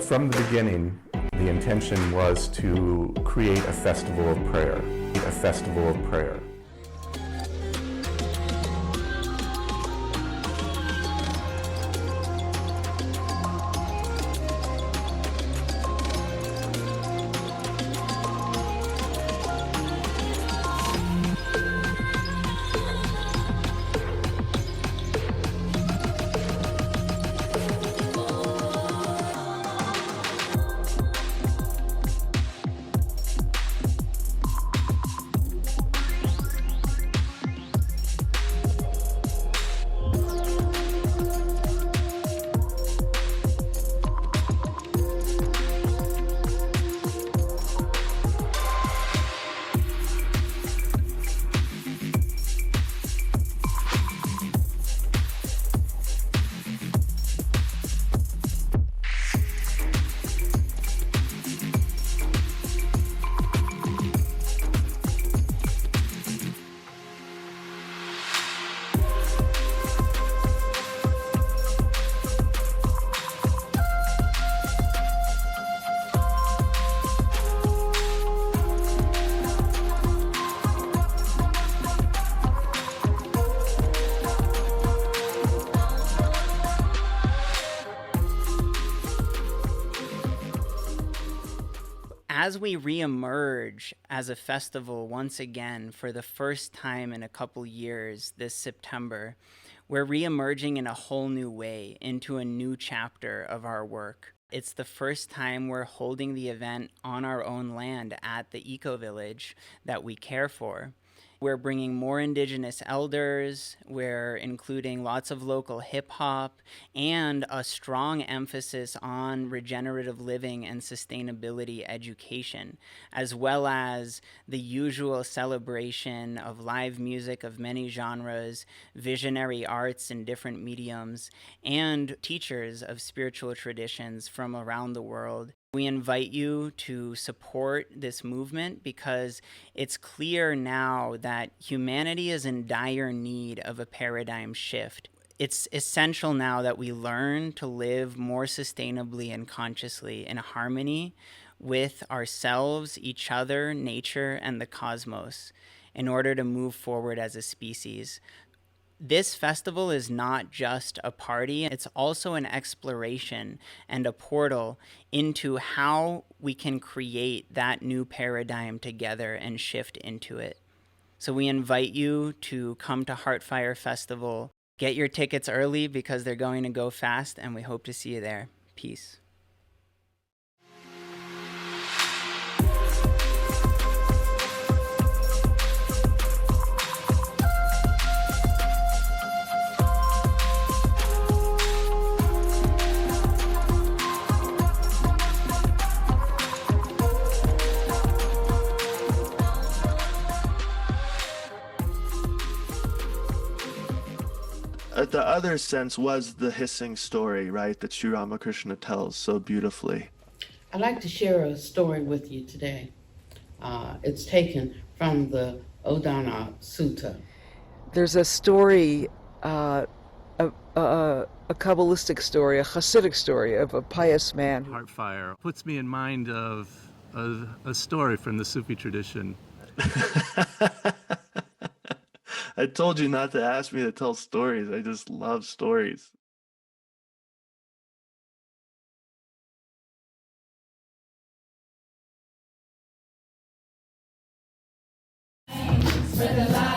from the beginning, the intention was to create a festival of prayer, a festival of prayer. As we reemerge as a festival once again for the first time in a couple years this September, we're reemerging in a whole new way into a new chapter of our work. It's the first time we're holding the event on our own land at the Ecovillage that we care for. We're bringing more Indigenous elders, we're including lots of local hip-hop, and a strong emphasis on regenerative living and sustainability education, as well as the usual celebration of live music of many genres, visionary arts in different mediums, and teachers of spiritual traditions from around the world. We invite you to support this movement because it's clear now that humanity is in dire need of a paradigm shift. It's essential now that we learn to live more sustainably and consciously in harmony with ourselves, each other, nature, and the cosmos in order to move forward as a species. This festival is not just a party, it's also an exploration and a portal into how we can create that new paradigm together and shift into it. So we invite you to come to HeartFire Festival. Get your tickets early because they're going to go fast, and we hope to see you there. Peace. The other sense was the hissing story, right, that Sri Ramakrishna tells so beautifully. I'd like to share a story with you today. It's taken from the Odana Sutta. There's a story, a Kabbalistic story, a Hasidic story of a pious man. HeartFire puts me in mind of a story from the Sufi tradition. I told you not to ask me to tell stories. I just love stories. Spread the light.